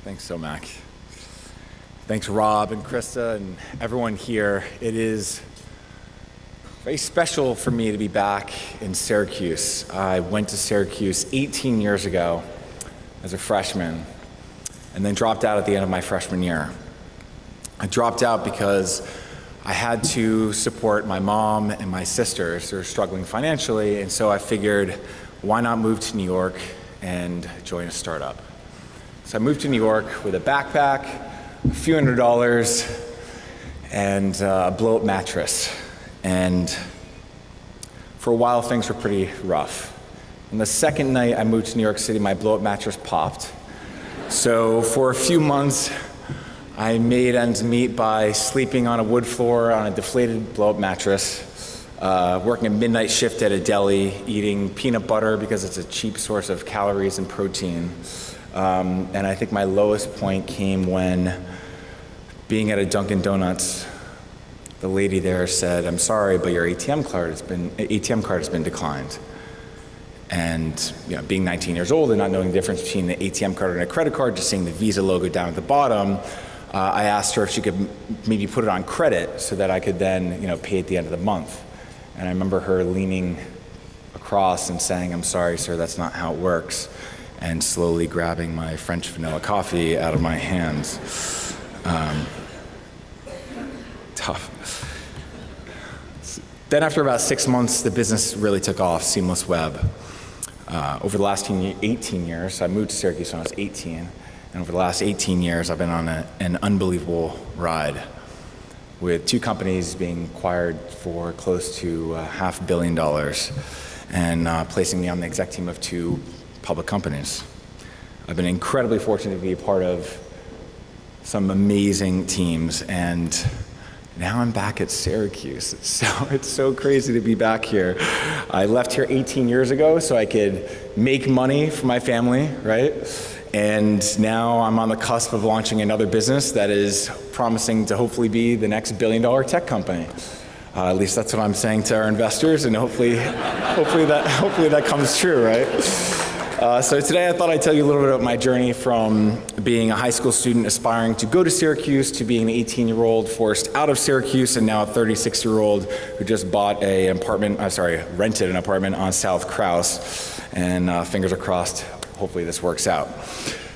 Thanks so, Mac. Thanks, Rob and Krista and everyone here. It is very special for me to be back in Syracuse. I went to Syracuse 18 years ago as a freshman and then dropped out at the end of my freshman year. I dropped out because I had to support my mom and my sisters who were struggling financially, and so I figured, why not move to New York and join a startup? So I moved to New York with a backpack, a few $100s, and a blow-up mattress. And for a while, things were pretty rough. And the second night I moved to New York City, my blow-up mattress popped. So for a few months, I made ends meet by sleeping on a wood floor on a deflated blow-up mattress, working a midnight shift at a deli, eating peanut butter because it's a cheap source of calories and protein. And I think my lowest point came when, being at a Dunkin' Donuts, the lady there said, "I'm sorry, but your ATM card has been declined." And being 19 years old and not knowing the difference between the ATM card and a credit card, just seeing the Visa logo down at the bottom, I asked her if she could maybe put it on credit so that I could then pay at the end of the month. And I remember her leaning across and saying, "I'm sorry, sir, that's not how it works," and slowly grabbing my French vanilla coffee out of my hands. Tough. Then after about 6 months, the business really took off, Seamless Web. Over the last 18 years, so I moved to Syracuse when I was 18, and over the last 18 years, I've been on an unbelievable ride, with 2 companies being acquired for close to $500 million, and placing me on the exec team of 2 public companies. I've been incredibly fortunate to be a part of some amazing teams, and now I'm back at Syracuse. It's so crazy to be back here. I left here 18 years ago so I could make money for my family, right? And now I'm on the cusp of launching another business that is promising to hopefully be the next billion-dollar tech company. At least that's what I'm saying to our investors, and hopefully that comes true, right? So today I thought I'd tell you a little bit about my journey from being a high school student aspiring to go to Syracuse to being an 18-year-old forced out of Syracuse, and now a 36-year-old who just rented an apartment on South Krause, and fingers are crossed, hopefully this works out.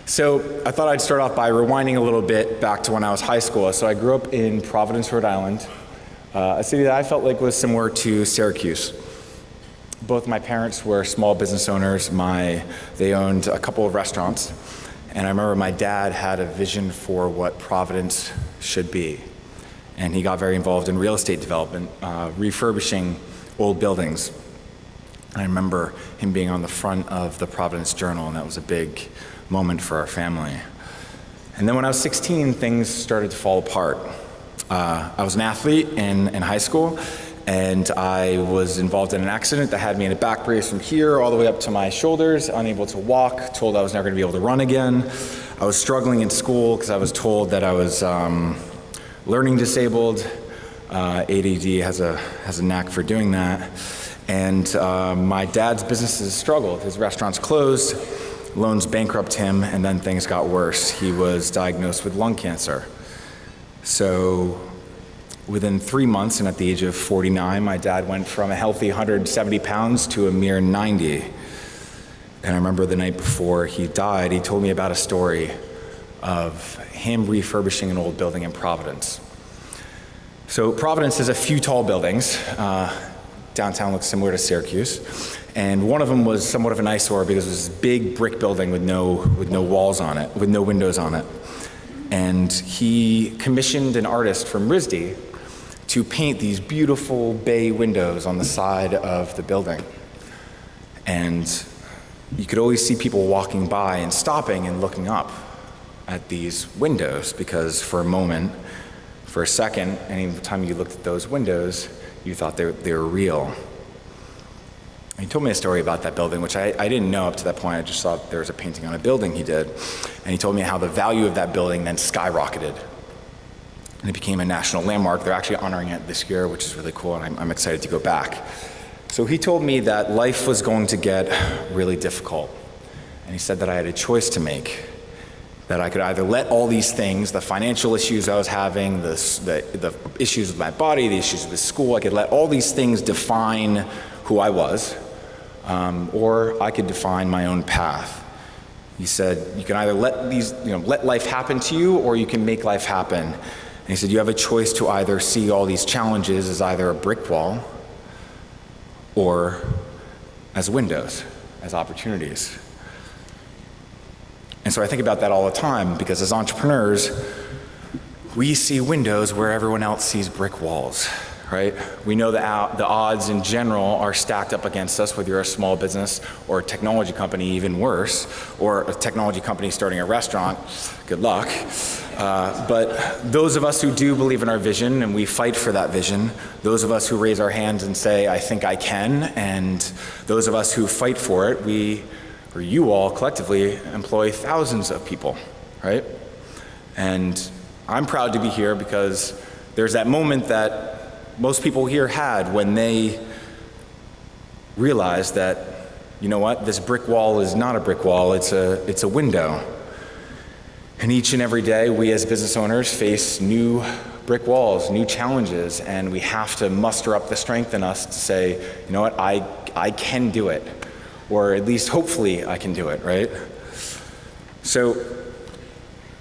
So I thought I'd start off by rewinding a little bit back to when I was high school. So I grew up in Providence, Rhode Island, a city that I felt like was similar to Syracuse. Both my parents were small business owners. They owned a couple of restaurants, and I remember my dad had a vision for what Providence should be, and he got very involved in real estate development, refurbishing old buildings. I remember him being on the front of the Providence Journal, and that was a big moment for our family. And then when I was 16, things started to fall apart. I was an athlete in high school, and I was involved in an accident that had me in a back brace from here all the way up to my shoulders, unable to walk, told I was never going to be able to run again. I was struggling in school because I was told that I was learning disabled. ADD has a knack for doing that. And my dad's businesses struggled. His restaurants closed, loans bankrupt him, and then things got worse. He was diagnosed with lung cancer. So within 3 months, and at the age of 49, my dad went from a healthy 170 pounds to a mere 90. And I remember the night before he died, he told me about a story of him refurbishing an old building in Providence. So Providence has a few tall buildings. Downtown looks similar to Syracuse. And one of them was somewhat of an eyesore because it was this big brick building with no walls on it, with no windows on it. And he commissioned an artist from RISD to paint these beautiful bay windows on the side of the building. And you could always see people walking by and stopping and looking up at these windows, because for a moment, for a second, any time you looked at those windows, you thought they were real. And he told me a story about that building, which I didn't know up to that point. I just thought there was a painting on a building he did. And he told me how the value of that building then skyrocketed. And it became a national landmark. They're actually honoring it this year, which is really cool, and I'm excited to go back. So he told me that life was going to get really difficult. And he said that I had a choice to make, that I could either let all these things, the financial issues I was having, the issues with my body, the issues with school, I could let all these things define who I was, or I could define my own path. He said, you can either let life happen to you, or you can make life happen. And he said, you have a choice to either see all these challenges as either a brick wall or as windows, as opportunities. And so I think about that all the time, because as entrepreneurs, we see windows where everyone else sees brick walls, right? We know the odds in general are stacked up against us, whether you're a small business or a technology company, even worse, or a technology company starting a restaurant, good luck. But those of us who do believe in our vision and we fight for that vision, those of us who raise our hands and say, I think I can, and those of us who fight for it, or you all collectively employ thousands of people, right? And I'm proud to be here because there's that moment that most people here had when they realized that, you know what, this brick wall is not a brick wall, it's a window. And each and every day, we as business owners face new brick walls, new challenges, and we have to muster up the strength in us to say, you know what, I can do it, or at least hopefully I can do it, right? So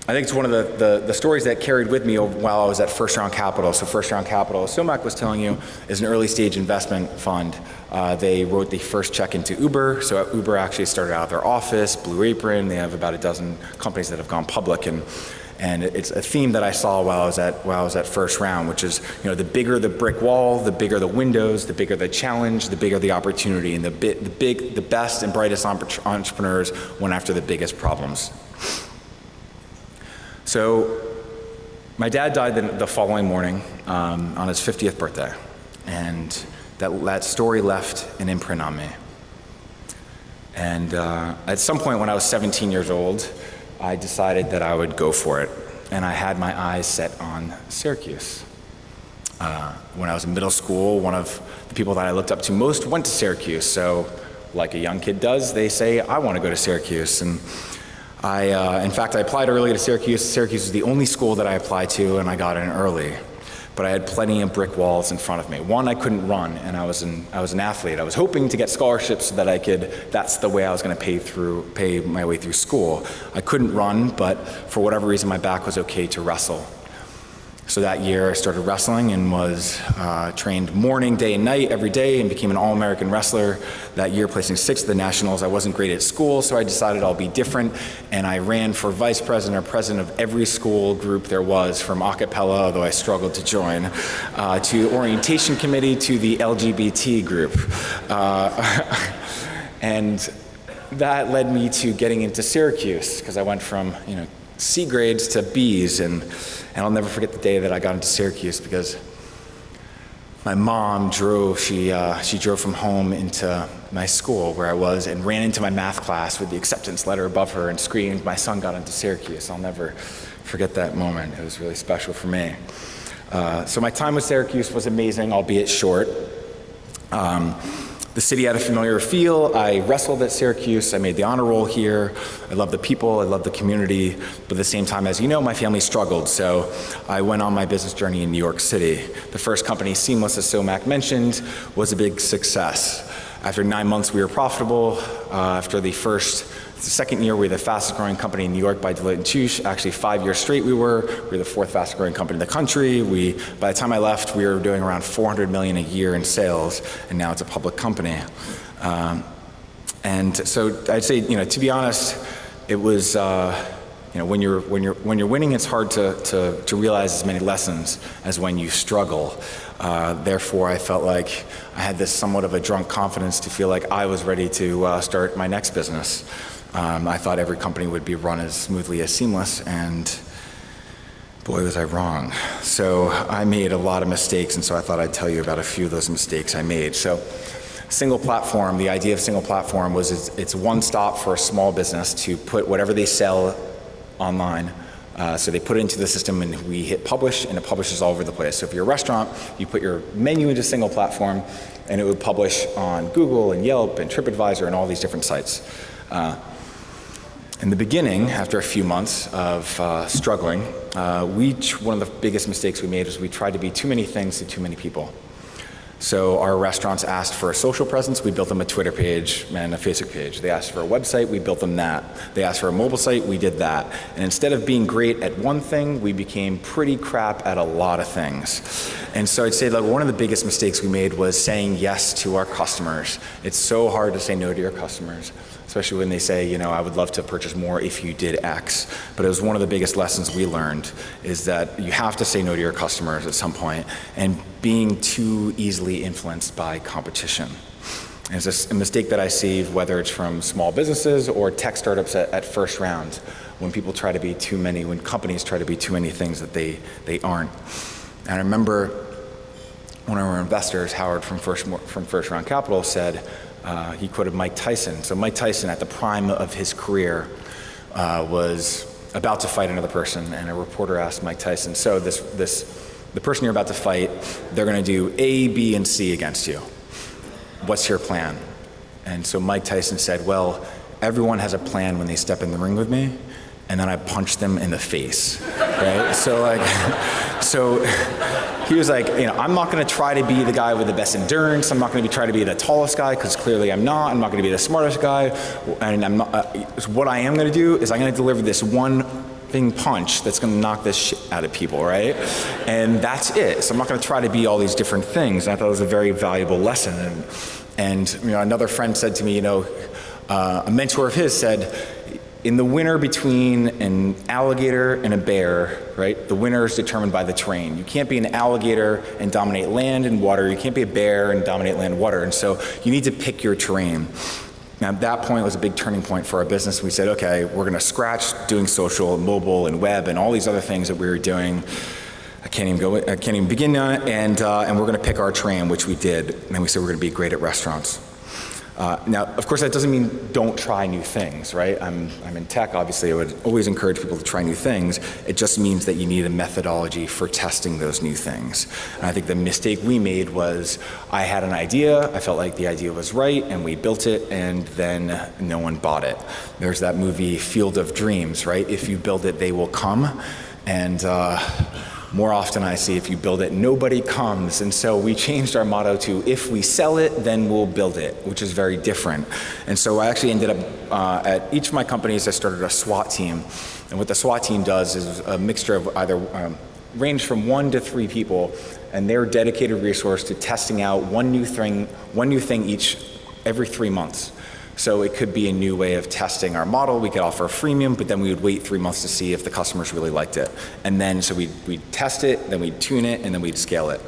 I think it's one of the stories that carried with me while I was at First Round Capital. So First Round Capital, as Somak was telling you, is an early stage investment fund. They wrote the first check into Uber. So Uber actually started out their office, Blue Apron. They have about a dozen companies that have gone public. And it's a theme that I saw while I was at First Round, which is, you know, the bigger the brick wall, the bigger the windows, the bigger the challenge, the bigger the opportunity, and the best and brightest entrepreneurs went after the biggest problems. So my dad died the following morning on his 50th birthday, and that story left an imprint on me. And at some point when I was 17 years old, I decided that I would go for it, and I had my eyes set on Syracuse. When I was in middle school, one of the people that I looked up to most went to Syracuse, so like a young kid does, they say, I want to go to Syracuse. And in fact, I applied early to Syracuse. Syracuse was the only school that I applied to, and I got in early. But I had plenty of brick walls in front of me. One, I couldn't run, and I was an athlete. I was hoping to get scholarships so that that's the way I was going to pay my way through school. I couldn't run, but for whatever reason, my back was okay to wrestle. So that year, I started wrestling and was trained morning, day, and night every day, and became an all-American wrestler. That year, placing 6th at the Nationals. I wasn't great at school, so I decided I'll be different, and I ran for vice president or president of every school group there was, from a cappella, although I struggled to join, to orientation committee, to the LGBT group. And that led me to getting into Syracuse, because I went from, C grades to B's, and I'll never forget the day that I got into Syracuse, because my mom drove, she drove from home into my school where I was and ran into my math class with the acceptance letter above her and screamed, my son got into Syracuse. I'll never forget that moment. It was really special for me. So my time with Syracuse was amazing, albeit short. The city had a familiar feel. I wrestled at Syracuse. I made the honor roll here. I love the people. I love the community. But at the same time, as you know, my family struggled. So I went on my business journey in New York City. The first company, Seamless, as Somak mentioned, was a big success. After 9 months, we were profitable. After the second year, we were the fastest growing company in New York by Deloitte & Touche. Actually, 5 years straight we were the 4th fastest growing company in the country. By the time I left, we were doing around $400 million a year in sales, and now it's a public company. And so I'd say, to be honest, it was, when you're winning, it's hard to realize as many lessons as when you struggle. Therefore, I felt like I had this somewhat of a drunk confidence to feel like I was ready to start my next business. I thought every company would be run as smoothly as Seamless, and boy, was I wrong. So I made a lot of mistakes, and so I thought I'd tell you about a few of those mistakes I made. So single platform, the idea of single platform was it's one stop for a small business to put whatever they sell online. So they put it into the system, and we hit publish, and it publishes all over the place. So if you're a restaurant, you put your menu into a single platform, and it would publish on Google and Yelp and TripAdvisor and all these different sites. In the beginning, after a few months of struggling, one of the biggest mistakes we made was we tried to be too many things to too many people. So our restaurants asked for a social presence, we built them a Twitter page and a Facebook page. They asked for a website, we built them that. They asked for a mobile site, we did that. And instead of being great at one thing, we became pretty crap at a lot of things. And so I'd say that one of the biggest mistakes we made was saying yes to our customers. It's so hard to say no to your customers, especially when they say, I would love to purchase more if you did X. But it was one of the biggest lessons we learned, is that you have to say no to your customers at some point, and being too easily influenced by competition. And it's a mistake that I see, whether it's from small businesses or tech startups at first round, when people try to be too many, when companies try to be too many things that they aren't. And I remember one of our investors, Howard from First Round Capital, said, he quoted Mike Tyson. So Mike Tyson, at the prime of his career, was about to fight another person, and a reporter asked Mike Tyson, so the person you're about to fight, they're going to do A, B, and C against you. What's your plan? And so Mike Tyson said, well, everyone has a plan when they step in the ring with me, and then I punch them in the face, right? So he was like, I'm not going to try to be the guy with the best endurance. I'm not going to try to be the tallest guy, because clearly I'm not. I'm not going to be the smartest guy. And I'm not, what I am going to do is I'm going to deliver this one punch that's going to knock this shit out of people, right? And that's it. So I'm not going to try to be all these different things. And I thought it was a very valuable lesson. And another friend said to me, a mentor of his said, in the winter between an alligator and a bear, right, the winner is determined by the terrain. You can't be an alligator and dominate land and water. You can't be a bear and dominate land and water. And so you need to pick your terrain. Now, at that point was a big turning point for our business. We said, okay, we're going to scratch doing social and mobile and web and all these other things that we were doing. I can't even begin on it. And we're going to pick our terrain, which we did. And we said we're going to be great at restaurants. Now, of course, that doesn't mean don't try new things, right? I'm in tech, obviously. I would always encourage people to try new things. It just means that you need a methodology for testing those new things. And I think the mistake we made was I had an idea, I felt like the idea was right, and we built it, and then no one bought it. There's that movie Field of Dreams, right? If you build it, they will come. And more often I see if you build it, nobody comes. And so we changed our motto to, if we sell it, then we'll build it, which is very different. And so I actually ended up, at each of my companies, I started a SWAT team. And what the SWAT team does is a mixture of either range from 1 to 3 people, and they're a dedicated resource to testing out one new thing every 3 months. So it could be a new way of testing our model. We could offer a freemium, but then we would wait 3 months to see if the customers really liked it. And then, so we'd test it, then we'd tune it, and then we'd scale it.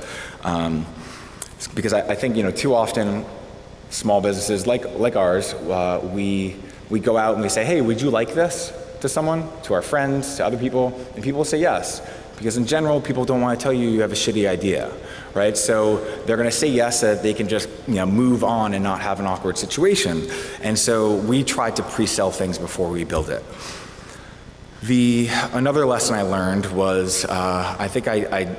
Because I think, too often, small businesses like ours, we go out and we say, hey, would you like this to someone, to our friends, to other people? And people say yes. Because in general, people don't want to tell you have a shitty idea, right? So they're going to say yes so that they can just move on and not have an awkward situation. And so we try to pre-sell things before we build it. Another lesson I learned was I think I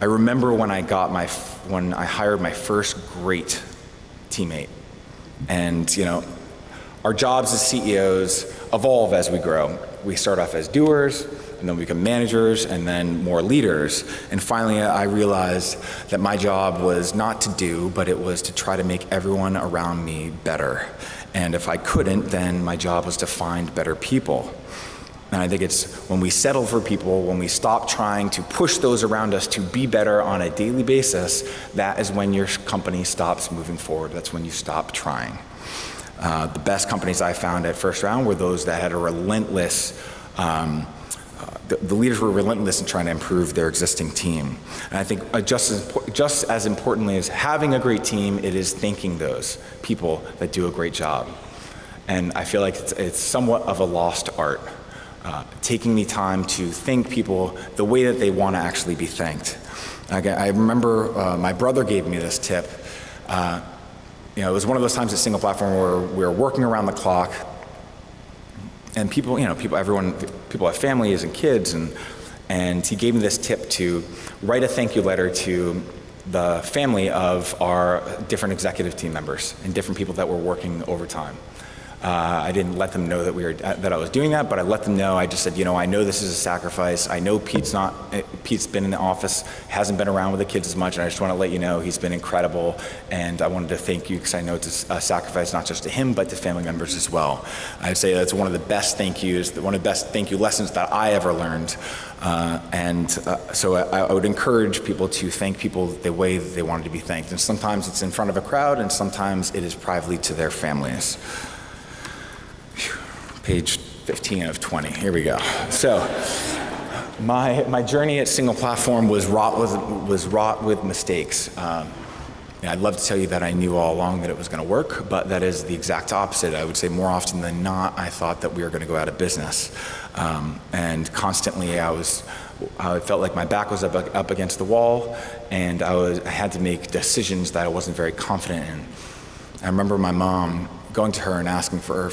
remember when I hired my first great teammate. And our jobs as CEOs evolve as we grow. We start off as doers, and then we become managers, and then more leaders. And finally, I realized that my job was not to do, but it was to try to make everyone around me better. And if I couldn't, then my job was to find better people. And I think it's when we settle for people, when we stop trying to push those around us to be better on a daily basis, that is when your company stops moving forward. That's when you stop trying. The best companies I found at First Round were those that had a relentless, the leaders were relentless in trying to improve their existing team. And I think just as importantly as having a great team, it is thanking those people that do a great job. And I feel like it's somewhat of a lost art, taking the time to thank people the way that they want to actually be thanked. I remember my brother gave me this tip. It was one of those times at Single Platform where we were working around the clock, and people have families and kids, and he gave me this tip to write a thank you letter to the family of our different executive team members and different people that were working overtime. I didn't let them know that I was doing that, but I let them know. I just said, I know this is a sacrifice. I know Pete's been in the office, hasn't been around with the kids as much, and I just want to let you know he's been incredible, and I wanted to thank you because I know it's a sacrifice not just to him, but to family members as well. I'd say that's one of the best thank yous, one of the best thank you lessons that I ever learned. So I would encourage people to thank people the way that they wanted to be thanked. And sometimes it's in front of a crowd, and sometimes it is privately to their families. Page 15 of 20, here we go. So my journey at Single Platform was wrought with mistakes. I'd love to tell you that I knew all along that it was going to work, but that is the exact opposite. I would say more often than not, I thought that we were going to go out of business. And constantly I felt like my back was up against the wall, and I had to make decisions that I wasn't very confident in. I remember my mom going to her and asking her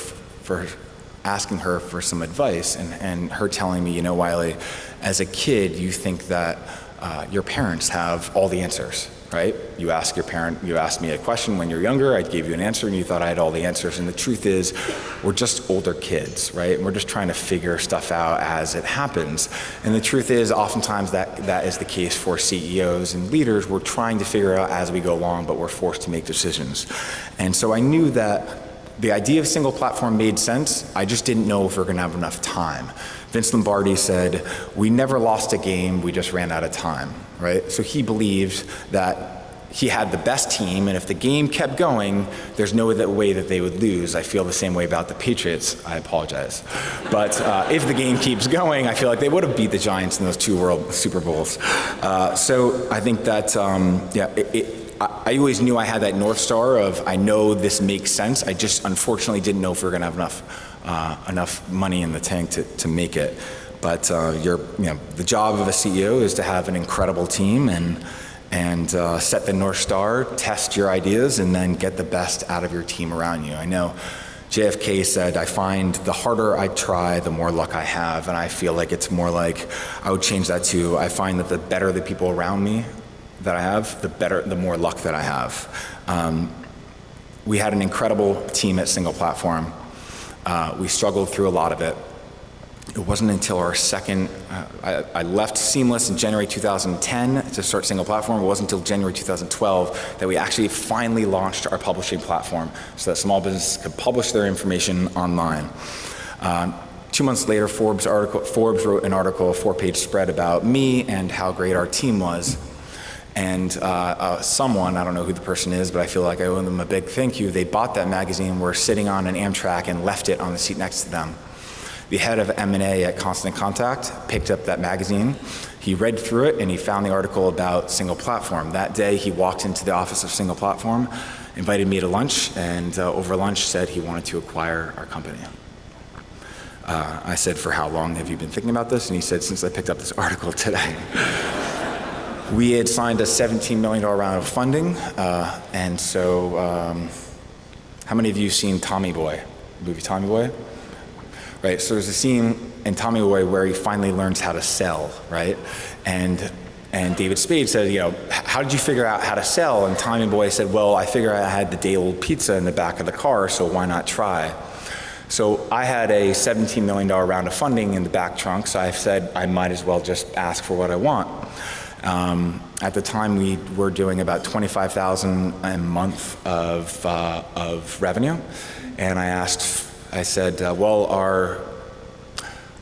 for some advice, and her telling me, Wiley, as a kid, you think that your parents have all the answers, right? You asked me a question when you're younger, I gave you an answer, and you thought I had all the answers. And the truth is, we're just older kids, right? And we're just trying to figure stuff out as it happens. And the truth is, oftentimes that is the case for CEOs and leaders. We're trying to figure out as we go along, but we're forced to make decisions. And so I knew that the idea of Single Platform made sense. I just didn't know if we were going to have enough time. Vince Lombardi said, "We never lost a game, we just ran out of time," right? So he believed that he had the best team, and if the game kept going, there's no way that they would lose. I feel the same way about the Patriots. I apologize. But if the game keeps going, I feel like they would have beat the Giants in those 2 World Super Bowls. So I think that, I always knew I had that North Star of, I know this makes sense. I just unfortunately didn't know if we were going to have enough money in the tank to make it. But the job of a CEO is to have an incredible team and set the North Star, test your ideas, and then get the best out of your team around you. I know JFK said, "I find the harder I try, the more luck I have," and I feel like it's more like, I would change that to, I find that the better the people around me that I have, the more luck that I have. We had an incredible team at Single Platform. We struggled through a lot of it. It wasn't until our second, I left Seamless in January 2010 to start Single Platform. It wasn't until January 2012 that we actually finally launched our publishing platform so that small businesses could publish their information online. 2 months later, Forbes wrote an article, a 4-page spread about me and how great our team was. And someone, I don't know who the person is, but I feel like I owe them a big thank you. They bought that magazine, were sitting on an Amtrak, and left it on the seat next to them. The head of M&A at Constant Contact picked up that magazine. He read through it, and he found the article about Single Platform. That day, he walked into the office of Single Platform, invited me to lunch, and over lunch said he wanted to acquire our company. I said, "For how long have you been thinking about this?" And he said, "Since I picked up this article today." We had signed a $17 million round of funding, and so how many of you seen Tommy Boy, the movie Tommy Boy? Right, so there's a scene in Tommy Boy where he finally learns how to sell, right? And David Spade said, "How did you figure out how to sell?" And Tommy Boy said, "Well, I figured I had the day-old pizza in the back of the car, so why not try?" So I had a $17 million round of funding in the back trunk, so I said I might as well just ask for what I want. At the time, we were doing about $25,000 a month of revenue, and I said,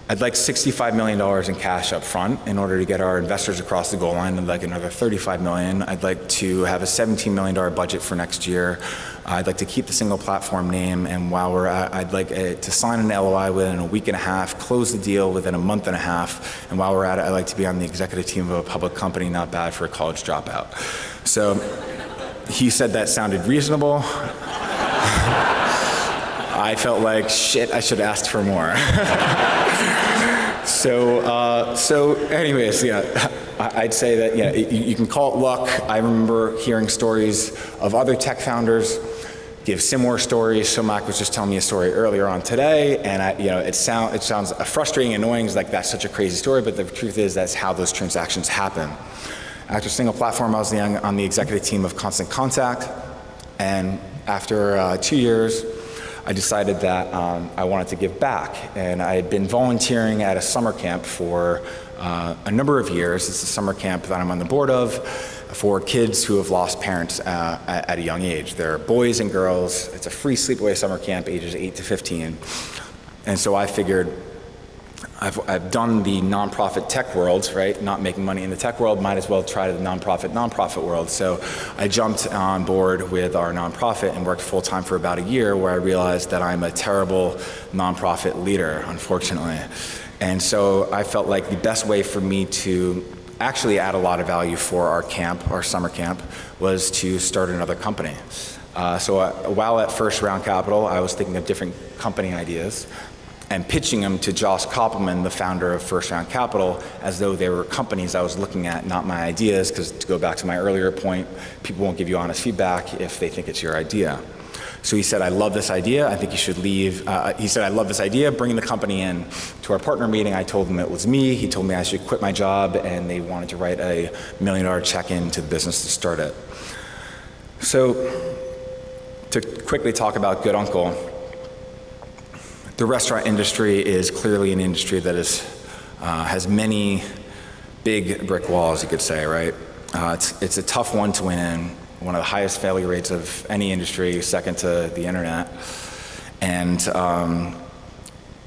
I'd like $65 million in cash up front in order to get our investors across the goal line. I'd like another $35 million. I'd like to have a $17 million budget for next year. I'd like to keep the Single Platform name, and while we're at, I'd like to sign an LOI within a week and a half, close the deal within a month and a half, and while we're at it, I'd like to be on the executive team of a public company, not bad for a college dropout. So he said that sounded reasonable. I felt like, shit, I should have asked for more. So anyways, I'd say that, you can call it luck. I remember hearing stories of other tech founders give similar stories. So Mac was just telling me a story earlier on today, and it sounds frustrating, annoying, like that's such a crazy story, but the truth is that's how those transactions happen. After Single Platform, I was on the executive team of Constant Contact, and after 2 years, I decided that I wanted to give back. And I had been volunteering at a summer camp for a number of years. It's a summer camp that I'm on the board of for kids who have lost parents at a young age. They're boys and girls. It's a free sleepaway summer camp, ages 8 to 15. And so I figured, I've done the nonprofit tech world, right? Not making money in the tech world, might as well try the nonprofit world. So I jumped on board with our nonprofit and worked full-time for about a year, where I realized that I'm a terrible nonprofit leader, unfortunately. And so I felt like the best way for me to actually add a lot of value for our camp, our summer camp, was to start another company. So while at First Round Capital, I was thinking of different company ideas and pitching them to Josh Koppelman, the founder of First Round Capital, as though they were companies I was looking at, not my ideas, because to go back to my earlier point, people won't give you honest feedback if they think it's your idea. So he said, I love this idea, I think you should leave. He said, I love this idea, bring the company in. To our partner meeting, I told him it was me. He told me I should quit my job, and they wanted to write a $1 million check in to the business to start it. So to quickly talk about Good Uncle, the restaurant industry is clearly an industry that has many big brick walls, you could say, right? It's a tough one to win in, one of the highest failure rates of any industry, second to the internet. And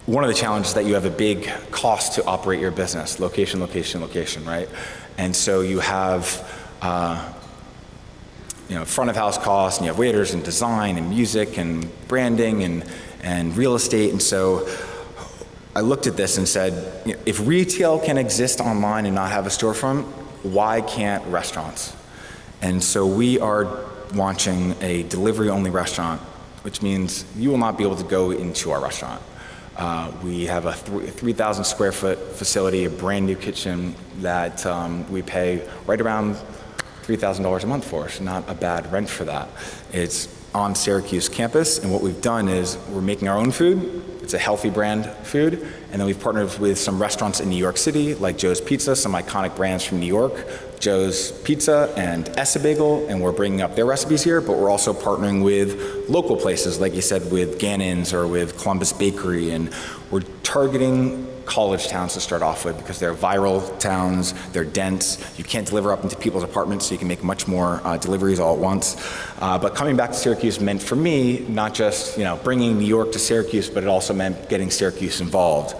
one of the challenges is that you have a big cost to operate your business, location, right? And so you have front of house costs, and you have waiters and design and music and branding and real estate. And so I looked at this and said, if retail can exist online and not have a storefront, why can't restaurants? And so we are launching a delivery-only restaurant, which means you will not be able to go into our restaurant. We have a 3,000 square foot facility, a brand new kitchen that we pay right around $3,000 a month for. It's not a bad rent for that. It's on Syracuse campus, and what we've done is we're making our own food. It's a healthy brand food, and then we've partnered with some restaurants in New York City, like Joe's Pizza, some iconic brands from New York, Joe's Pizza and Essa Bagel, and we're bringing up their recipes here, but we're also partnering with local places, like you said, with Gannon's or with Columbus Bakery, and we're targeting college towns to start off with because they're viral towns, they're dense, you can't deliver up into people's apartments, so you can make much more deliveries all at once. But coming back to Syracuse meant for me, not just bringing New York to Syracuse, but it also meant getting Syracuse involved.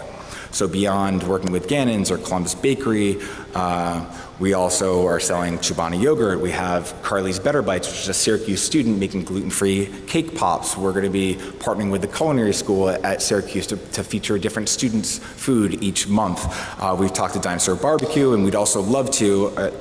So beyond working with Gannon's or Columbus Bakery, we also are selling Chobani yogurt. We have Carly's Better Bites, which is a Syracuse student making gluten-free cake pops. We're going to be partnering with the culinary school at Syracuse to feature different students' food each month. We've talked to Dinosaur Barbecue, and we'd also love to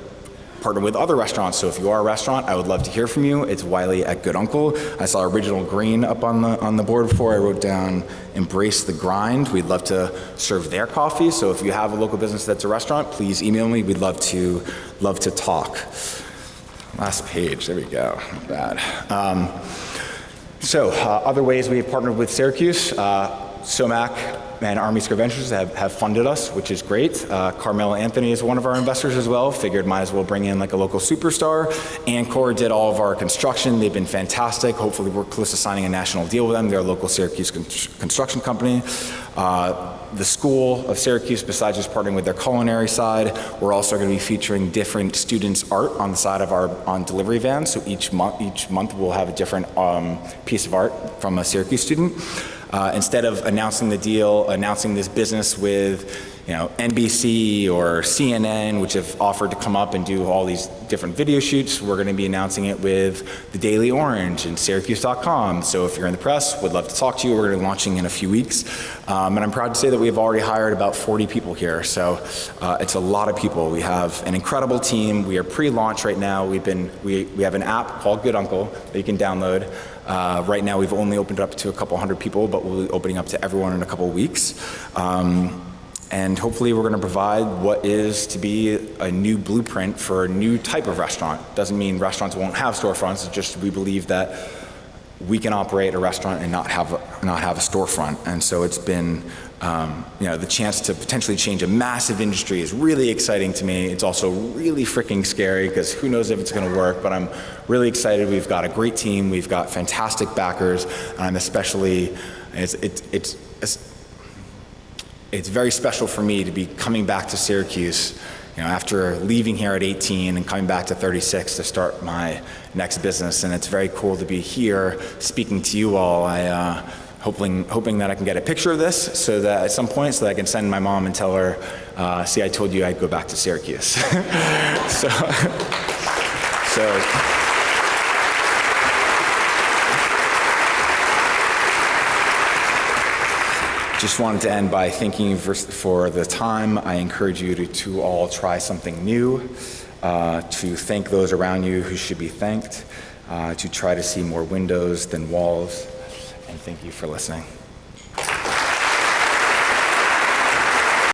partner with other restaurants. So if you are a restaurant, I would love to hear from you. It's Wiley at Good Uncle. I saw Original Green up on the board before. I wrote down Embrace the Grind. We'd love to serve their coffee. So if you have a local business that's a restaurant, please email me. We'd love to talk. Last page, there we go, not bad. So other ways we've partnered with Syracuse, SOMAC and Army Square Ventures have funded us, which is great. Carmelo Anthony is one of our investors as well. Figured might as well bring in like a local superstar. Ancor did all of our construction. They've been fantastic. Hopefully we're close to signing a national deal with them. They're a local Syracuse construction company. The School of Syracuse, besides just partnering with their culinary side, we're also going to be featuring different students' art on the side of our delivery vans. So each month we'll have a different piece of art from a Syracuse student. Instead of announcing the deal, announcing this business with NBC or CNN, which have offered to come up and do all these different video shoots, we're going to be announcing it with the Daily Orange and Syracuse.com. So if you're in the press, would love to talk to you. We're going to be launching in a few weeks. And I'm proud to say that we've already hired about 40 people here. So it's a lot of people. We have an incredible team. We are pre-launch right now. We have an app called Good Uncle that you can download. Right now we've only opened it up to a couple hundred people, but we'll be opening up to everyone in a couple weeks. And hopefully we're going to provide what is to be a new blueprint for a new type of restaurant. Doesn't mean restaurants won't have storefronts, it's just we believe that we can operate a restaurant and not have a storefront. And so it's been The chance to potentially change a massive industry is really exciting to me. It's also really freaking scary because who knows if it's going to work, but I'm really excited. We've got a great team. We've got fantastic backers, and I'm especially, it's very special for me to be coming back to Syracuse, after leaving here at 18 and coming back to 36 to start my next business. And it's very cool to be here speaking to you all. Hoping that I can get a picture of this so that at some point so that I can send my mom and tell her, see, I told you I'd go back to Syracuse. so just wanted to end by thanking you for the time. I encourage you to all try something new, to thank those around you who should be thanked, to try to see more windows than walls. And thank you for listening.